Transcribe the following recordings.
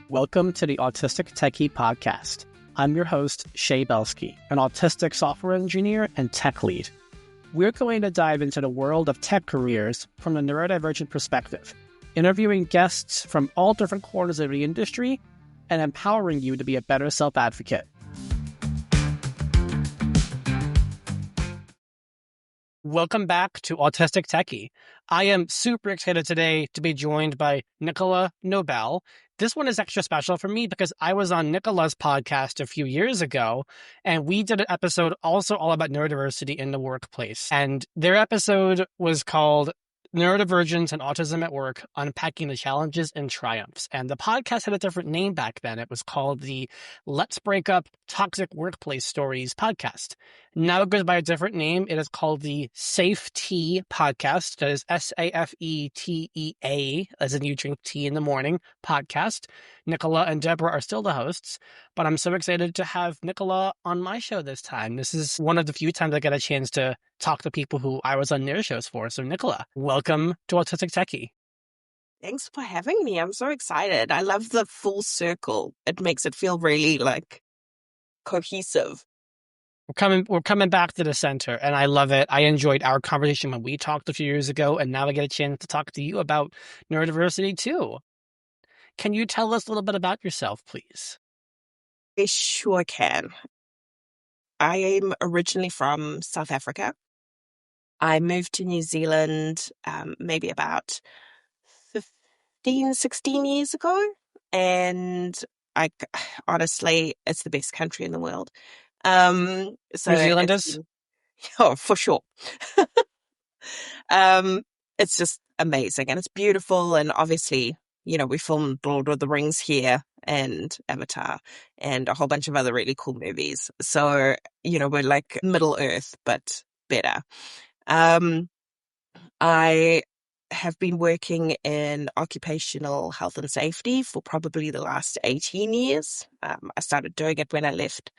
Welcome to the Autistic Techie Podcast. I'm your host, Shay Belsky, an autistic software engineer and tech lead. We're going to dive into the world of tech careers from a neurodivergent perspective, interviewing guests from all different corners of the industry and empowering you to be a better self-advocate. Welcome back to Autistic Techie. I am super excited today to be joined by Nicola Knobel. This one is extra special for me because I was on Nicola's podcast a few years ago, and we did an episode also all about neurodiversity in the workplace. And their episode was called Neurodivergence and Autism at Work, Unpacking the Challenges and Triumphs. And the podcast had a different name back then. It was called the Let's Break Up Toxic Workplace Stories podcast. Now it goes by a different name. It is called the Safe Tea podcast. That is SAFETEA, as in you drink tea in the morning, podcast. Nicola and Deborah are still the hosts, but I'm so excited to have Nicola on my show this time. This is one of the few times I get a chance to talk to people who I was on their shows for. So Nicola, welcome to Autistic Techie. Thanks for having me. I'm so excited. I love the full circle. It makes it feel really cohesive. We're coming back to the center, and I love it. I enjoyed our conversation when we talked a few years ago, and now I get a chance to talk to you about neurodiversity too. Can you tell us a little bit about yourself, please? I sure can. I am originally from South Africa. I moved to New Zealand maybe about 15, 16 years ago, and honestly, it's the best country in the world. New Zealand is? Oh, for sure. It's just amazing and it's beautiful. And obviously, we filmed Lord of the Rings here and Avatar and a whole bunch of other really cool movies. So, we're like Middle Earth, but better. I have been working in occupational health and safety for probably the last 18 years. I started doing it when I left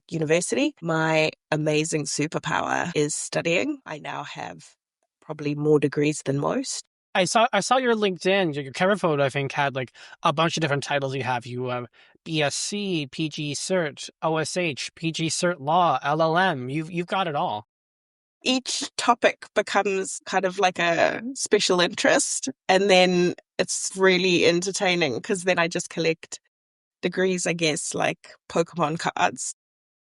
university. My amazing superpower is studying. I now have probably more degrees than most. I saw your LinkedIn, your cover photo, I think, had like a bunch of different titles you have. You have BSc, PG Cert, OSH, PG Cert Law, LLM. You've got it all. Each topic becomes kind of like a special interest, and then it's really entertaining because then I just collect degrees, I guess, like Pokemon cards.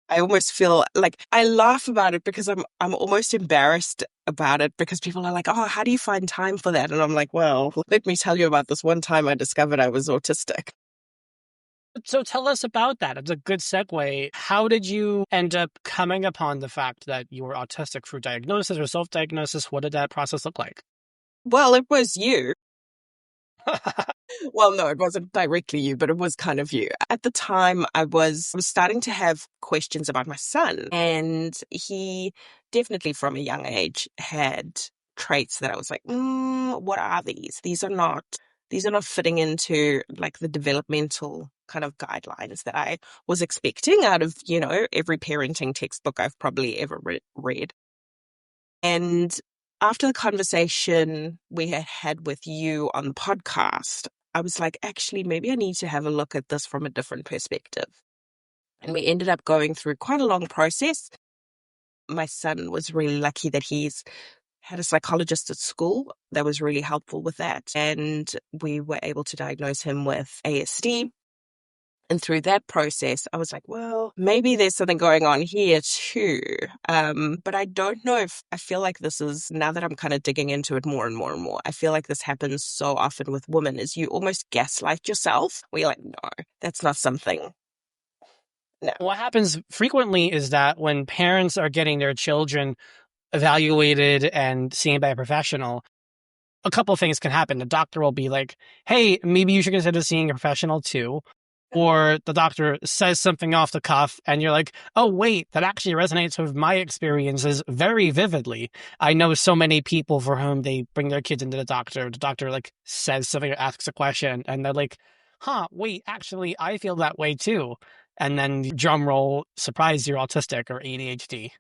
I almost feel like I laugh about it because I'm almost embarrassed about it because people are like, oh, how do you find time for that? And I'm like, well, let me tell you about this one time I discovered I was autistic. So tell us about that. It's a good segue. How did you end up coming upon the fact that you were autistic through diagnosis or self-diagnosis? What did that process look like? Well, it was you. Well, no, it wasn't directly you, but it was kind of you. At the time, I was starting to have questions about my son, and he definitely from a young age had traits that I was like, what are these? These are not fitting into like the developmental kind of guidelines that I was expecting out of, every parenting textbook I've probably ever read. And after the conversation we had with you on the podcast, I was like, actually, maybe I need to have a look at this from a different perspective. And we ended up going through quite a long process. My son was really lucky that he's had a psychologist at school that was really helpful with that. And we were able to diagnose him with ASD. And through that process, I was like, well, maybe there's something going on here too. But I don't know if I feel like this is, now that I'm kind of digging into it more and more and more, I feel like this happens so often with women is you almost gaslight yourself. Where you're like, no, that's not something. No. What happens frequently is that when parents are getting their children evaluated and seen by a professional, a couple of things can happen. The doctor will be like, hey, maybe you should consider seeing a professional too. Or the doctor says something off the cuff and you're like, oh, wait, that actually resonates with my experiences very vividly. I know so many people for whom they bring their kids into the doctor like says something or asks a question and they're like, wait, actually, I feel that way too. And then drum roll, surprise, you're autistic or ADHD.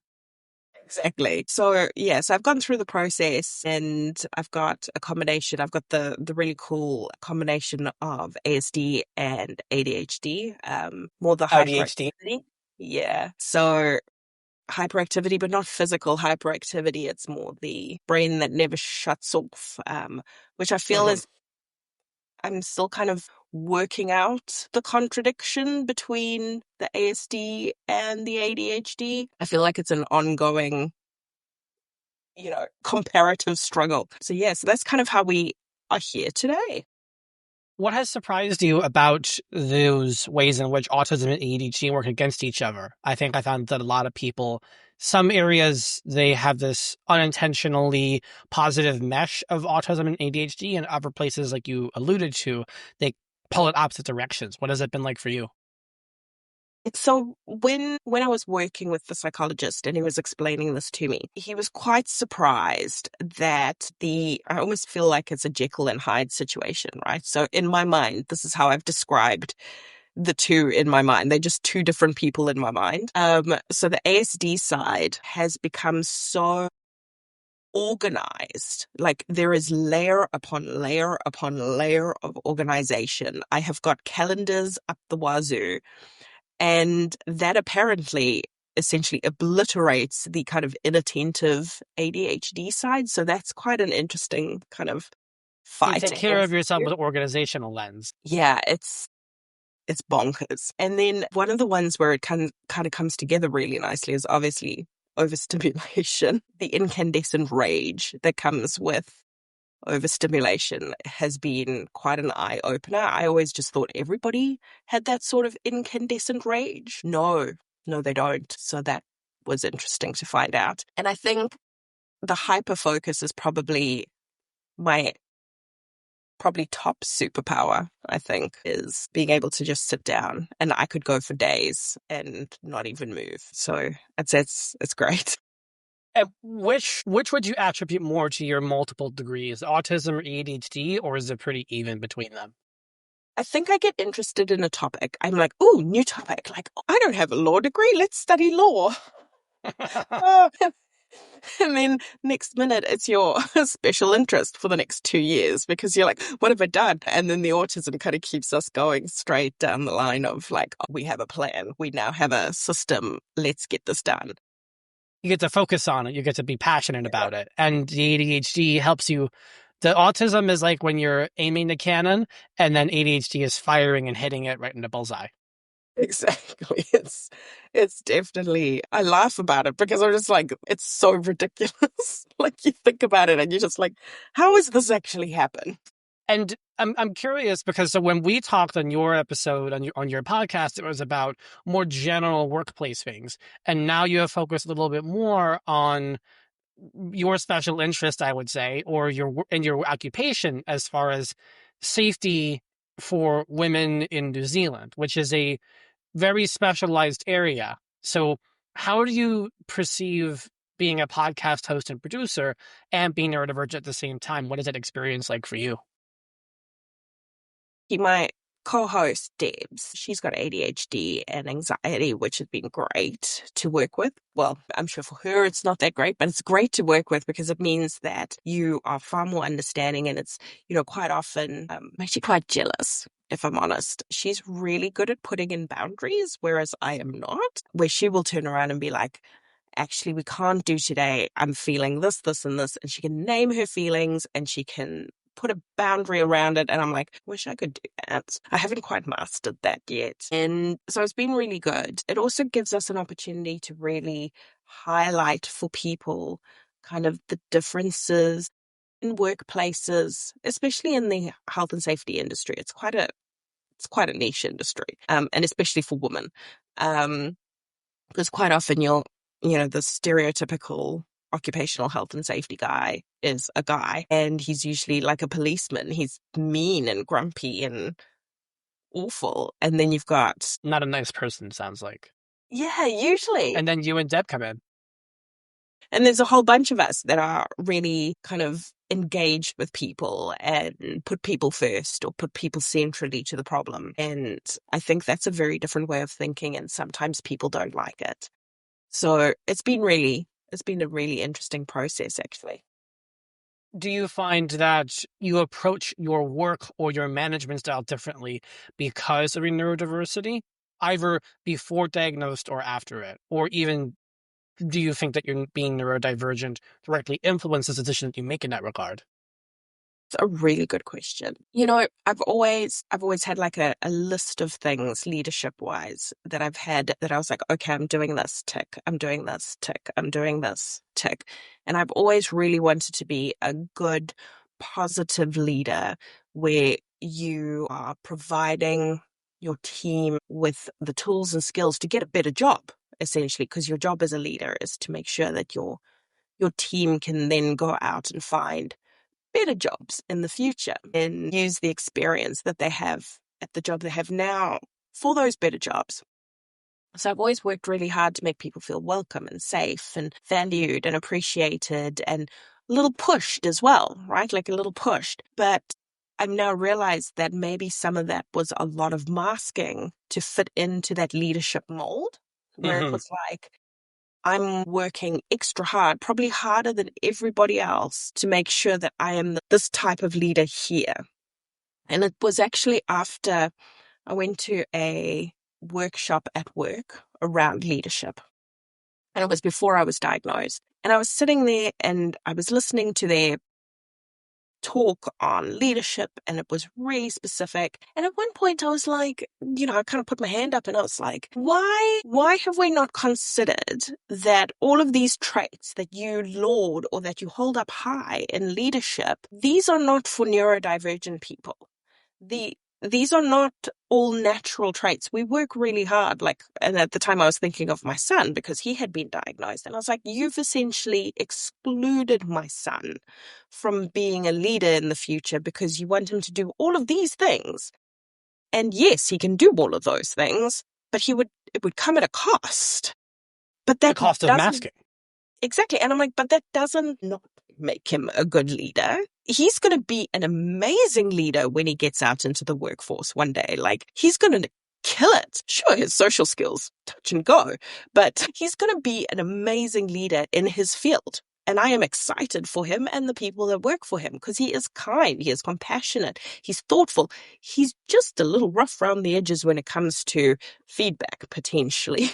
Exactly. So so I've gone through the process and I've got a combination. I've got the really cool combination of ASD and ADHD, more the AuDHD. hyperactivity. Yeah. So hyperactivity, but not physical hyperactivity. It's more the brain that never shuts off, which I feel Hmm. is I'm still kind of working out the contradiction between the ASD and the ADHD. I feel like it's an ongoing, comparative struggle. So that's kind of how we are here today. What has surprised you about those ways in which autism and ADHD work against each other? I think I found that a lot of people, some areas, they have this unintentionally positive mesh of autism and ADHD, and other places, like you alluded to, they pull in opposite directions. What has it been like for you? So when I was working with the psychologist and he was explaining this to me, he was quite surprised that I almost feel like it's a Jekyll and Hyde situation, right? So in my mind, this is how I've described the two in my mind. They're just two different people in my mind. So the ASD side has become so organized. Like there is layer upon layer upon layer of organization. I have got calendars up the wazoo, and that apparently essentially obliterates the kind of inattentive ADHD side. So that's quite an interesting kind of You fight take care of against yourself you. with an organizational lens. Yeah, it's bonkers. And then one of the ones where it kind of comes together really nicely is obviously overstimulation. The incandescent rage that comes with overstimulation has been quite an eye opener. I always just thought everybody had that sort of incandescent rage. No, they don't. So that was interesting to find out. And I think the hyper focus is my top superpower, I think, is being able to just sit down and I could go for days and not even move. So it's great. And which would you attribute more to your multiple degrees, autism or ADHD, or is it pretty even between them? I think I get interested in a topic. I'm like, oh, new topic. Like, I don't have a law degree. Let's study law. Oh, and then next minute, it's your special interest for the next 2 years because you're like, what have I done? And then the autism kind of keeps us going straight down the line of like, oh, we have a plan. We now have a system. Let's get this done. You get to focus on it. You get to be passionate Yeah. about it. And the ADHD helps you. The autism is like when you're aiming the cannon, and then ADHD is firing and hitting it right in the bullseye. Exactly. It's definitely I laugh about it because I'm just like, it's so ridiculous. Like you think about it and you're just like, how has this actually happened? And I'm curious because so when we talked on your episode on your podcast, it was about more general workplace things, and now you have focused a little bit more on your special interest, I would say, or your occupation as far as safety for women in New Zealand, which is a very specialized area. So, how do you perceive being a podcast host and producer and being neurodivergent at the same time? What is that experience like for you? My co-host Debs, she's got ADHD and anxiety, which has been great to work with. Well, I'm sure for her it's not that great, but it's great to work with because it means that you are far more understanding, and it's, quite often I'm actually quite jealous. If I'm honest, she's really good at putting in boundaries, whereas I am not, where she will turn around and be like, actually, we can't do today. I'm feeling this, this, and this. And she can name her feelings and she can put a boundary around it. And I'm like, wish I could do that. I haven't quite mastered that yet. And so it's been really good. It also gives us an opportunity to really highlight for people kind of the differences in workplaces, especially in the health and safety industry. It's quite a niche industry, and especially for women. Because quite often the stereotypical occupational health and safety guy is a guy and he's usually like a policeman. He's mean and grumpy and awful. And then you've got, Not a nice person, sounds like. yeah, usually. And then you and Deb come in. And there's a whole bunch of us that are really kind of engaged with people and put people first or put people centrally to the problem. And I think that's a very different way of thinking. And sometimes people don't like it. So it's been really It's been a really interesting process, actually. Do you find that you approach your work or your management style differently because of your neurodiversity, either before diagnosed or after it? Or even do you think that your being neurodivergent directly influences the decision that you make in that regard? It's a really good question. I've always had like a list of things leadership wise that I've had that I was like, okay, I'm doing this, tick, I'm doing this, tick, I'm doing this, tick. And I've always really wanted to be a good, positive leader where you are providing your team with the tools and skills to get a better job, essentially, because your job as a leader is to make sure that your team can then go out and find better jobs in the future and use the experience that they have at the job they have now for those better jobs. So I've always worked really hard to make people feel welcome and safe and valued and appreciated and a little pushed as well, right? Like a little pushed. But I've now realized that maybe some of that was a lot of masking to fit into that leadership mold, where it Hmm. was like, I'm working extra hard, probably harder than everybody else, to make sure that I am this type of leader here. And it was actually after I went to a workshop at work around leadership. And it was before I was diagnosed. And I was sitting there and I was listening to their talk on leadership, and it was really specific. And at one point I was like, I kind of put my hand up and I was like, why have we not considered that all of these traits that you laud or that you hold up high in leadership, these are not for neurodivergent people. These are not all natural traits. We work really hard. And at the time I was thinking of my son because he had been diagnosed. And I was like, you've essentially excluded my son from being a leader in the future because you want him to do all of these things. And yes, he can do all of those things, but it would come at a cost. But The that cost of doesn't masking. exactly. And I'm like, but that doesn't not make him a good leader. He's going to be an amazing leader when he gets out into the workforce one day. Like, he's going to kill it. Sure, his social skills touch and go, but he's going to be an amazing leader in his field. And I am excited for him and the people that work for him because he is kind, he is compassionate, he's thoughtful. He's just a little rough around the edges when it comes to feedback, potentially.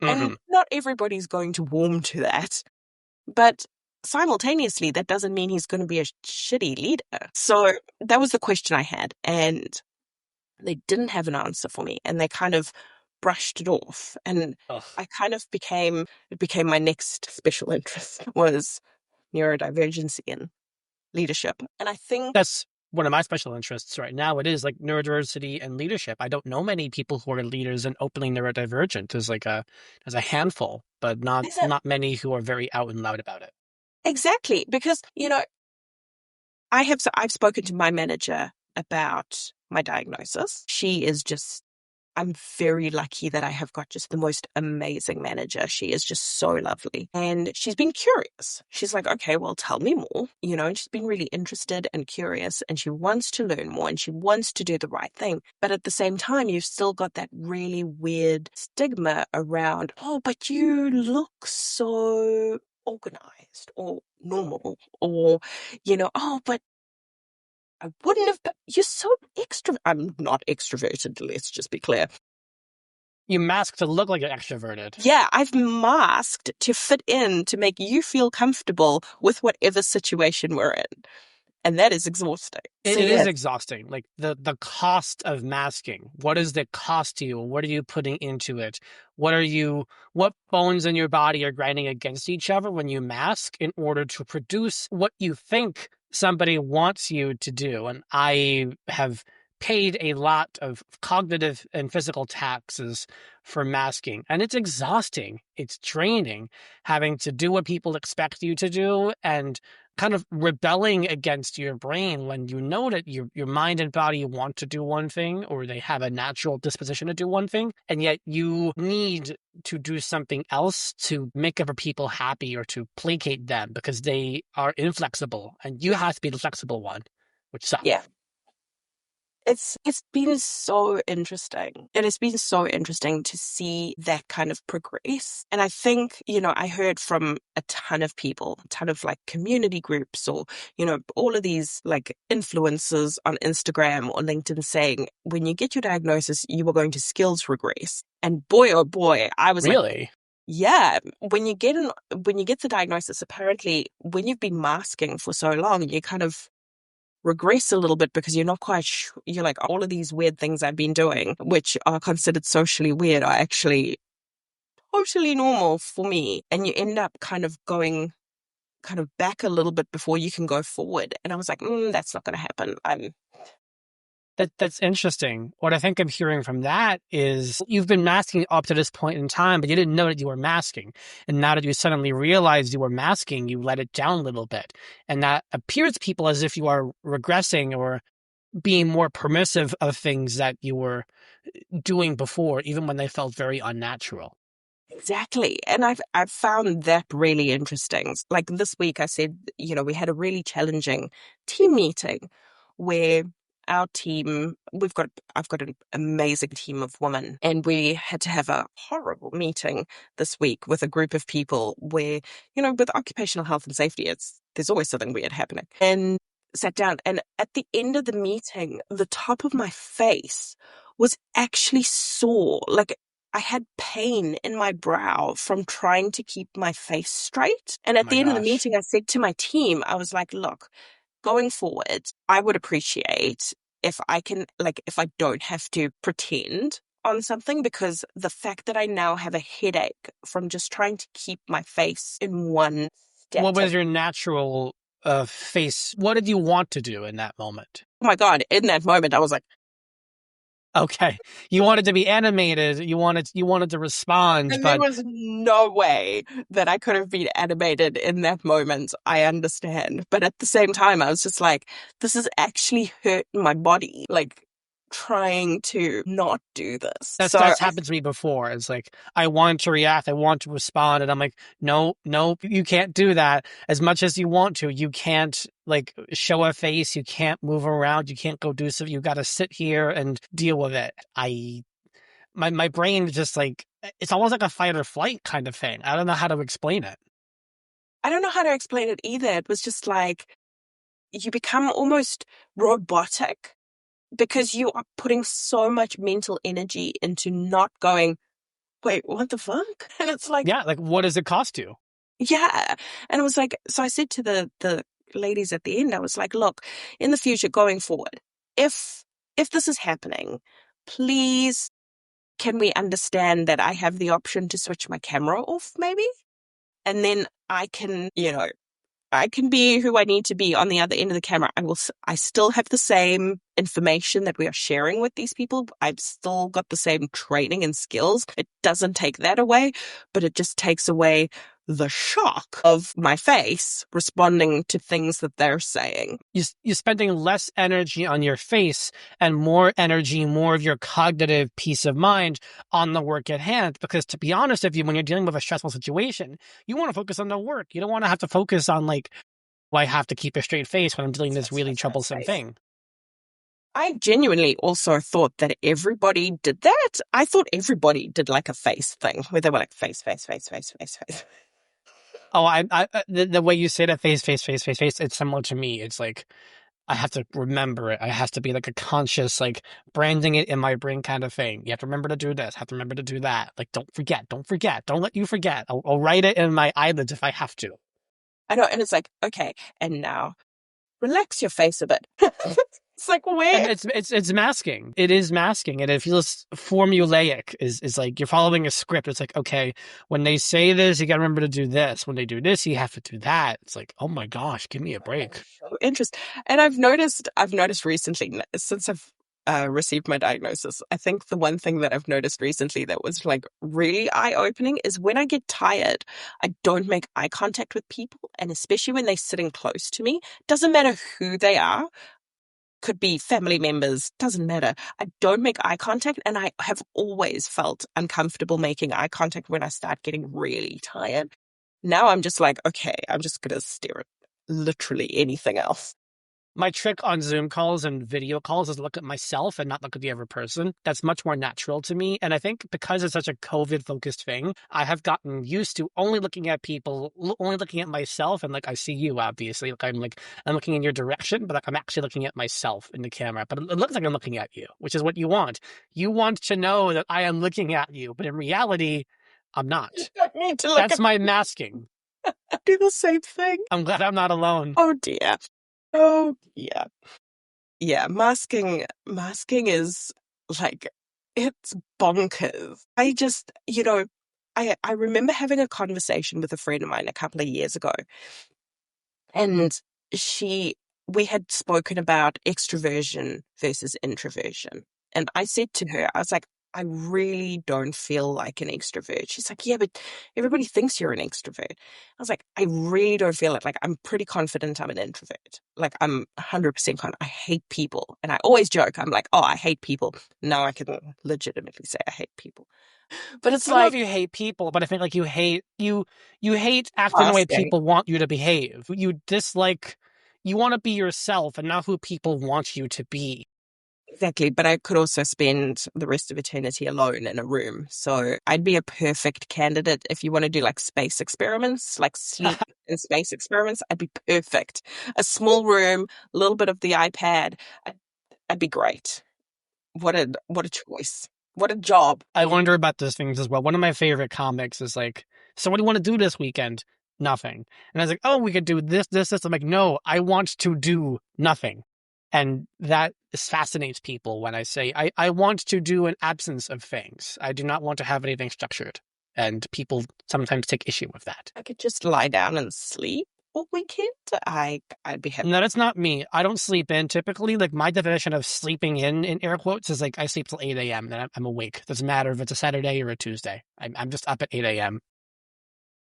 Hmm. And not everybody's going to warm to that. But simultaneously, that doesn't mean he's going to be a shitty leader. So that was the question I had. And they didn't have an answer for me. And they kind of brushed it off. And Ugh. I kind of it became my next special interest was neurodivergency in leadership. And I think That's one of my special interests right now. It is like neurodiversity and leadership. I don't know many people who are leaders and openly neurodivergent. There's a handful, but not there's a, not many who are very out and loud about it. exactly because, I've spoken to my manager about my diagnosis. She is just I'm very lucky that I have got just the most amazing manager. She is just so lovely. And she's been curious. She's like, okay, well, tell me more, and she's been really interested and curious and she wants to learn more and she wants to do the right thing. But at the same time, you've still got that really weird stigma around, oh, but you look so organized or normal or, oh, but I wouldn't have, you're so I'm not extroverted, let's just be clear. You mask to look like you're extroverted. Yeah, I've masked to fit in to make you feel comfortable with whatever situation we're in. And that is exhausting. So It is yes. exhausting. Like the cost of masking. What does it cost you? What are you putting into it? What bones in your body are grinding against each other when you mask in order to produce what you think somebody wants you to do? And I have paid a lot of cognitive and physical taxes for masking. And it's exhausting. It's draining having to do what people expect you to do and kind of rebelling against your brain when you know that your mind and body want to do one thing or they have a natural disposition to do one thing, and yet you need to do something else to make other people happy or to placate them because they are inflexible and you have to be the flexible one, which sucks. Yeah. It's been so interesting. It has been so interesting to see that kind of progress. And I think, I heard from a ton of people, a ton of like community groups or, all of these like influencers on Instagram or LinkedIn saying, when you get your diagnosis, you are going to skills regress. And boy, oh boy, I was like, Really? yeah, when you get the diagnosis, apparently when you've been masking for so long, you kind of regress a little bit because you're not quite sure. You're like, all of these weird things I've been doing, which are considered socially weird, are actually totally normal for me. And you end up kind of going kind of back a little bit before you can go forward. And I was like, that's not going to happen. That's interesting. What I think I'm hearing from that is you've been masking up to this point in time, but you didn't know that you were masking. And now that you suddenly realized you were masking, you let it down a little bit. And that appears to people as if you are regressing or being more permissive of things that you were doing before, even when they felt very unnatural. Exactly. And I've found that really interesting. Like this week I said, we had a really challenging team meeting where our team, I've got an amazing team of women, and we had to have a horrible meeting this week with a group of people where, with occupational health and safety, there's always something weird happening. And sat down, and at the end of the meeting, the top of my face was actually sore. Like I had pain in my brow from trying to keep my face straight. And Oh at my the end of the gosh. meeting, I said to my team, I was like, look, going forward, I would appreciate if if I don't have to pretend on something, because the fact that I now have a headache from just trying to keep my face in one What static. was your natural face? What did you want to do in that moment? Oh my God, in that moment, I was like, Okay. You wanted to be animated. You wanted to respond, and there but was no way that I could have been animated in that moment. I understand. But at the same time, I was just like, this is actually hurting my body, like trying to not do this. that's So that's happened to me before. It's like I want to react, I want to respond, and I'm like, no, no, you can't do that. As much as you want to, you can't like show a face, you can't move around, you can't go do stuff. You got to sit here and deal with it. My brain is just like it's almost like a fight or flight kind of thing. I don't know how to explain it. I don't know how to explain it either. It was just like you become almost robotic because you are putting so much mental energy into not going, wait, what the fuck? And it's like, Yeah, like what does it cost you? yeah. And it was like, so I said to the ladies at the end, I was like, look, in the future going forward, if this is happening, please can we understand that I have the option to switch my camera off maybe? And then I can, I can be who I need to be on the other end of the camera. I still have the same information that we are sharing with these people. I've still got the same training and skills. It doesn't take that away, but it just takes away the shock of my face responding to things that they're saying. You're spending less energy on your face and more energy, more of your cognitive peace of mind on the work at hand. Because to be honest with you, when you're dealing with a stressful situation, you want to focus on the work. You don't want to have to focus on like, well, I have to keep a straight face when I'm dealing with this really troublesome thing. I genuinely also thought that everybody did that. I thought everybody did like a face thing where they were like face, face, face, face, face, face. Oh, the way you say that face, it's similar to me. It's like I have to remember it. I has to be like a conscious, like branding it in my brain kind of thing. You have to remember to do this. Have to remember to do that. Like, don't forget. Don't let you forget. I'll write it in my eyelids if I have to. I know, and it's like, okay, and now relax your face a bit. It's like, And where? it's masking. It is masking, and it feels formulaic. Is like you're following a script. It's like okay, when they say this, you got to remember to do this. When they do this, you have to do that. It's like oh my gosh, give me a break. So interesting. And I've noticed recently, since I've received my diagnosis, I think the one thing that I've noticed recently that was like really eye-opening is when I get tired, I don't make eye contact with people, and especially when they're sitting close to me. Doesn't matter who they are, could be family members, doesn't matter. I don't make eye contact, and I have always felt uncomfortable making eye contact when I start getting really tired. Now I'm just like, okay, I'm just gonna stare at literally anything else. My trick on Zoom calls and video calls is look at myself and not look at the other person. That's much more natural to me. And I think because it's such a COVID focused thing, I have gotten used to only looking at people, only looking at myself. And like, I see you, obviously. I'm looking in your direction, but like, I'm actually looking at myself in the camera. But it looks like I'm looking at you, which is what you want. You want to know that I am looking at you, but in reality, I'm You not. don't need to look That's at my masking. do the same thing. I'm glad I'm not alone. Oh dear. Oh yeah. Yeah, masking is like it's bonkers. I just, I remember having a conversation with a friend of mine a couple of years ago, and she we had spoken about extroversion versus introversion. And I said to her, I was like, I really don't feel like an extrovert. She's like, yeah, but everybody thinks you're an extrovert. I was like, I really don't feel it. Like, I'm pretty confident I'm an introvert. Like, I'm 100% confident. I hate people. And I always joke, I'm like, oh, I hate people. Now I can legitimately say I hate people. But it's I don't know if like you hate people, but I think like you hate acting the way asking. people want you to behave. You dislike you want to be yourself and not who people want you to be. Exactly, but I could also spend the rest of eternity alone in a room. So I'd be a perfect candidate if you want to do like space experiments, like sleep and space experiments. I'd be perfect. A small room, a little bit of the iPad. I'd, I'd be great. What a choice. What a job. I wonder about those things as well. One of my favorite comics is like, so what do you want to do this weekend? Nothing. And I was like, oh, we could do this. I'm like, no, I want to do nothing. And that fascinates people when I say I want to do an absence of things. I do not want to have anything structured. And people sometimes take issue with that. I could just lie down and sleep all weekend. I'd be happy. No, that's not me. I don't sleep in typically. Like my definition of sleeping in air quotes, is like I sleep till 8 a.m. Then I'm awake. Doesn't matter if it's a Saturday or a Tuesday. I'm just up at 8 a.m.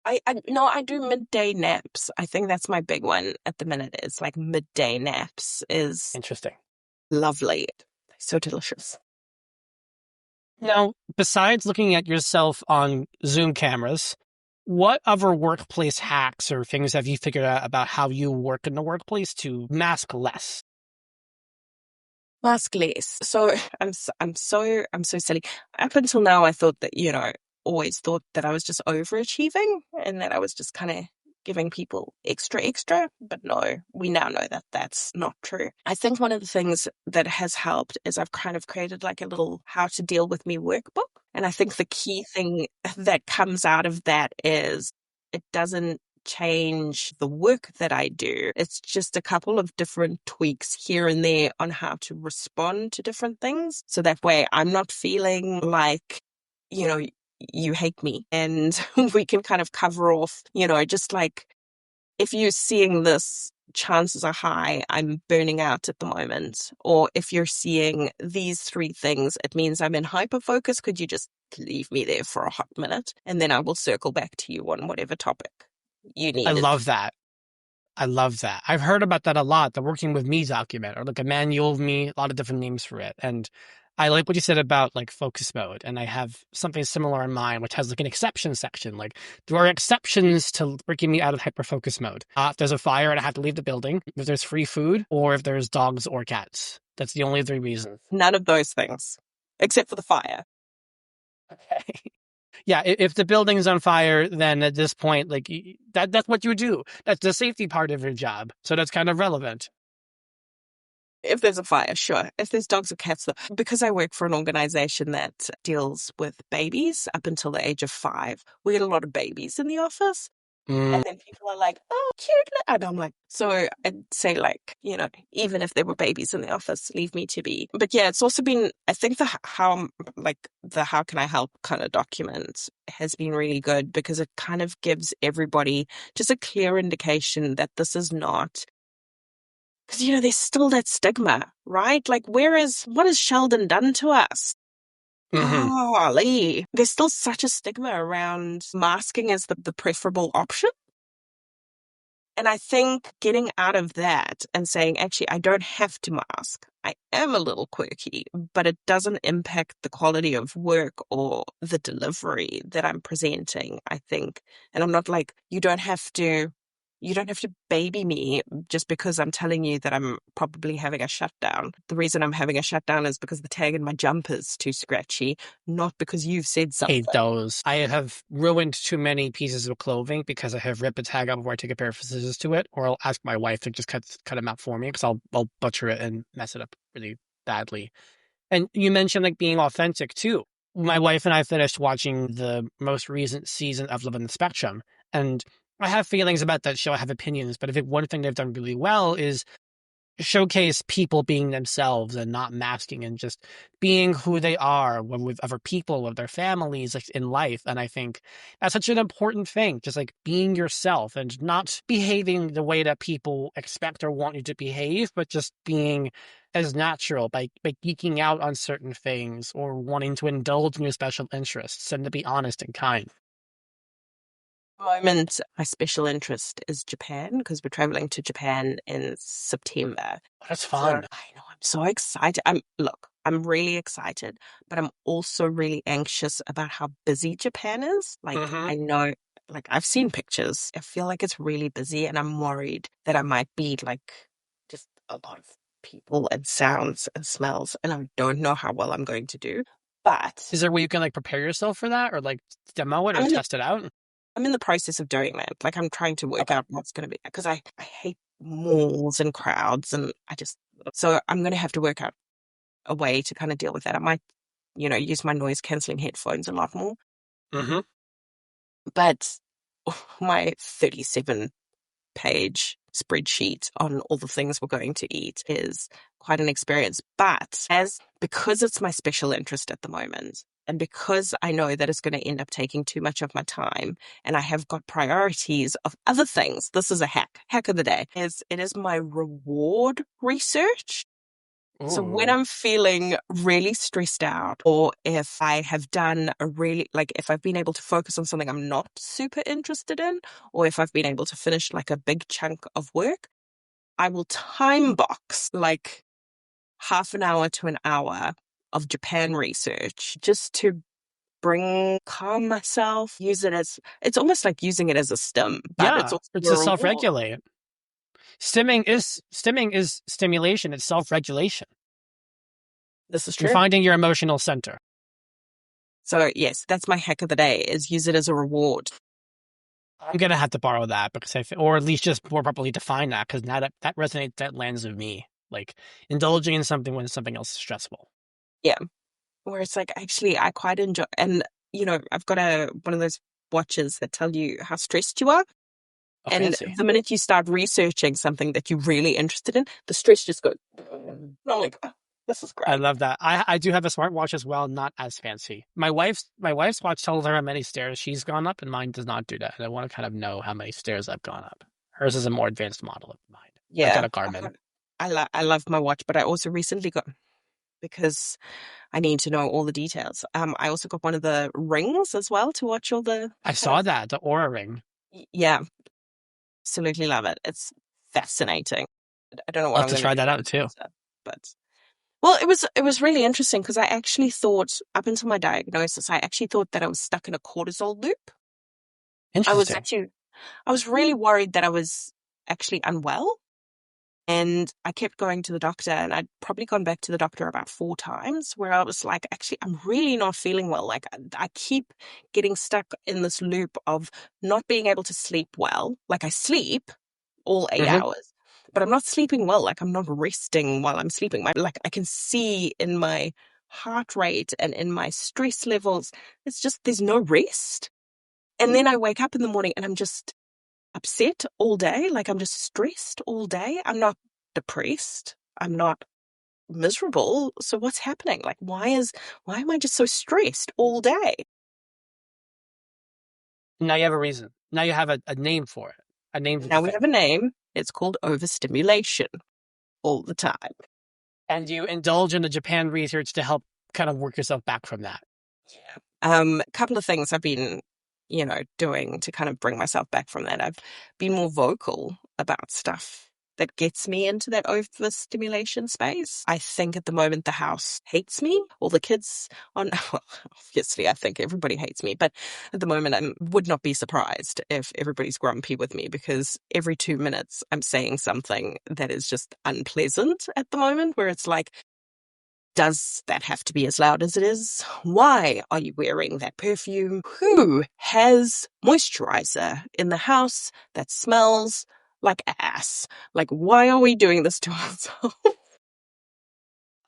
I no, I do midday naps. I think that's my big one at the minute. Is like midday naps is Interesting. lovely. So delicious. Now, besides looking at yourself on Zoom cameras, what other workplace hacks or things have you figured out about how you work in the workplace to mask less? Mask less. So I'm so silly. Up until now, I thought that, always thought that I was just overachieving and that I was just kind of giving people extra. But no, we now know that that's not true. I think one of the things that has helped is I've kind of created like a little how to deal with me workbook. And I think the key thing that comes out of that is it doesn't change the work that I do. It's just a couple of different tweaks here and there on how to respond to different things. So that way I'm not feeling like, you know, you hate me. And we can kind of cover off, just like if you're seeing this, chances are high I'm burning out at the moment. Or if you're seeing these three things, it means I'm in hyper focus. Could you just leave me there for a hot minute? And then I will circle back to you on whatever topic you I needed. love that. I love that. I've heard about that a lot, the working with me document, or like a manual of me, a lot of different names for it. And I like what you said about like focus mode. And I have something similar in mind, which has like an exception section. Like there are exceptions to breaking me out of hyper focus mode. If there's a fire and I have to leave the building, if there's free food, or if there's dogs or cats. That's the only three reasons. None of those things, except for the fire. Okay. Yeah, if the building's on fire, then at this point, like that's what you do. That's the safety part of your job. So that's kind of relevant. If there's a fire, sure. If there's dogs or cats, though, because I work for an organization that deals with babies up until the age of 5, we get a lot of babies in the office. Mm, And then people are like, oh, cute. And I'm like, so I'd say like, even if there were babies in the office, leave me to be. But yeah, it's also been, I think the how can I help kind of document has been really good because it kind of gives everybody just a clear indication that this is not, because, there's still that stigma, right? Like, what has Sheldon done to us? hmm Golly, there's still such a stigma around masking as the preferable option. And I think getting out of that and saying, actually, I don't have to mask. I am a little quirky, but it doesn't impact the quality of work or the delivery that I'm presenting, I think. And I'm not like, you don't have to You don't have to baby me just because I'm telling you that I'm probably having a shutdown. The reason I'm having a shutdown is because the tag in my jumper's too scratchy, not because you've said Hate something. those. I have ruined too many pieces of clothing because I have ripped a tag out before I take a pair of scissors to it, or I'll ask my wife to just cut them out for me because I'll butcher it and mess it up really badly. And you mentioned like being authentic too. My wife and I finished watching the most recent season of Love on the Spectrum, and I have feelings about that show. I have opinions, but I think one thing they've done really well is showcase people being themselves and not masking and just being who they are when with other people, with their families, like in life. And I think that's such an important thing, just like being yourself and not behaving the way that people expect or want you to behave, but just being as natural by geeking out on certain things or wanting to indulge in your special interests and to be honest and kind. Moment, my special interest is Japan because we're traveling to Japan in September. That's So fun. I know I'm so excited. I'm really excited, but I'm also really anxious about how busy Japan is. Like Hmm. I know, like I've seen pictures. I feel like it's really busy, and I'm worried that I might be like just a lot of people and sounds and smells, and I don't know how well I'm going to do. But Is there a way you can like prepare yourself for that or like demo it or I'm in the test it out? I'm in the process of doing that. Like I'm trying to work out what's going to be because I hate malls and crowds and so I'm going to have to work out a way to kind of deal with that. I might, use my noise canceling headphones a lot more. Hmm. But my 37-page spreadsheet on all the things we're going to eat is quite an experience. But as because it's my special interest at the moment, and because I know that it's going to end up taking too much of my time, and I have got priorities of other things, this is a hack of the day, is it is my reward research. So when Ooh. I'm feeling really stressed out, or if I have done like if I've been able to focus on something I'm not super interested in, or if I've been able to finish like a big chunk of work, I will time box like half an hour to an hour of Japan research just to calm myself, it's almost like using it as a stim, but it's Yeah, also it's a to reward. self-regulate. Stimming is stimulation, it's self-regulation. This is You're true. finding your emotional center. So yes, that's my hack of the day is use it as a reward. I'm gonna have to borrow that because or at least just more properly define that because now that resonates, that lands with me. Like indulging in something when something else is stressful. Yeah. Where it's like, actually, I quite enjoy, and I've got one of those watches that tell you how stressed you are. Oh, And fancy. the minute you start researching something that you're really interested in, the stress just goes, and I'm like, "Oh, this is I great." love that. I do have a smartwatch as well, not as fancy. My wife's watch tells her how many stairs she's gone up, and mine does not do that. And I want to kind of know how many stairs I've gone up. Hers is a more advanced model of mine. I've got Yeah. a Garmin. I love my watch, but I also recently got, because I need to know all the details. I also got one of the rings as well to watch all the I kind of, saw that, the Aura Ring. yeah, absolutely love it. It's fascinating. I don't know I'll what have I'm to going to try do that in out the too. future, but well, it was really interesting because I actually thought up until my diagnosis, I actually thought that I was stuck in a cortisol loop. I was Interesting. actually I was really worried that I was actually unwell. And I kept going to the doctor, and I'd probably gone back to the doctor about 4 times where I was like, actually, I'm really not feeling well. Like, I keep getting stuck in this loop of not being able to sleep well. Like, I sleep all eight Hmm. hours, but I'm not sleeping well. Like, I'm not resting while I'm sleeping. Like, I can see in my heart rate and in my stress levels, it's just there's no rest. And then I wake up in the morning and I'm just upset all day. Like I'm just stressed all day. I'm not depressed. I'm not miserable. So what's happening? Like why am I just so stressed all day? Now you have a reason. Now you have a name for it, a name for the Now we thing. have a name. It's called overstimulation all the time. And you indulge in the Japan research to help kind of work yourself back from that. Yeah. A couple of things I've been, doing to kind of bring myself back from that. I've been more vocal about stuff. that gets me into that overstimulation space. I think at the moment the house hates me. All the kids on, well, obviously I think everybody hates me, but at the moment I would not be surprised if everybody's grumpy with me, because every 2 minutes I'm saying something that is just unpleasant at the moment, where it's like, does that have to be as loud as it is? Why are you wearing that perfume? Who has moisturizer in the house that smells like ass? Like, why are we doing this to ourselves?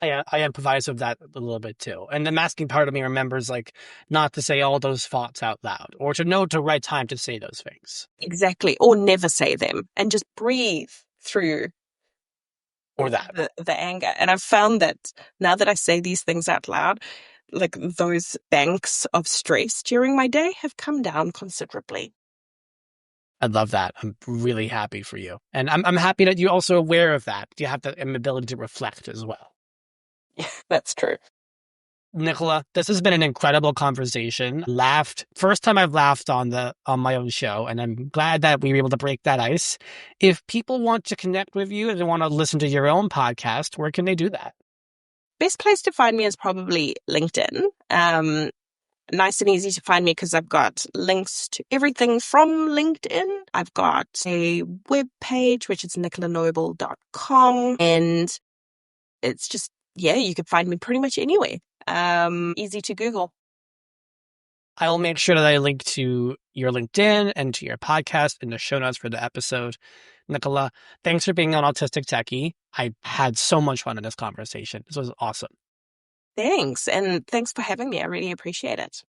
I empathize with that a little bit too. And the masking part of me remembers like not to say all those thoughts out loud, or to know the right time to say those things. Exactly. Or never say them and just breathe through Or that. the anger. And I've found that now that I say these things out loud, like those banks of stress during my day have come down considerably. I love that. I'm really happy for you. And I'm happy that you're also aware of that. You have the ability to reflect as well. Yeah, that's true. Nicola, this has been an incredible conversation. Laughed. First time I've laughed on my own show, and I'm glad that we were able to break that ice. If people want to connect with you and they want to listen to your own podcast, where can they do that? Best place to find me is probably LinkedIn. Nice and easy to find me because I've got links to everything from LinkedIn. I've got a web page, which is nicolanobel.com. And it's just, yeah, you can find me pretty much anywhere. Easy to Google. I will make sure that I link to your LinkedIn and to your podcast in the show notes for the episode. Nicola, thanks for being on Autistic Techie. I had so much fun in this conversation. This was awesome. Thanks. And thanks for having me. I really appreciate it.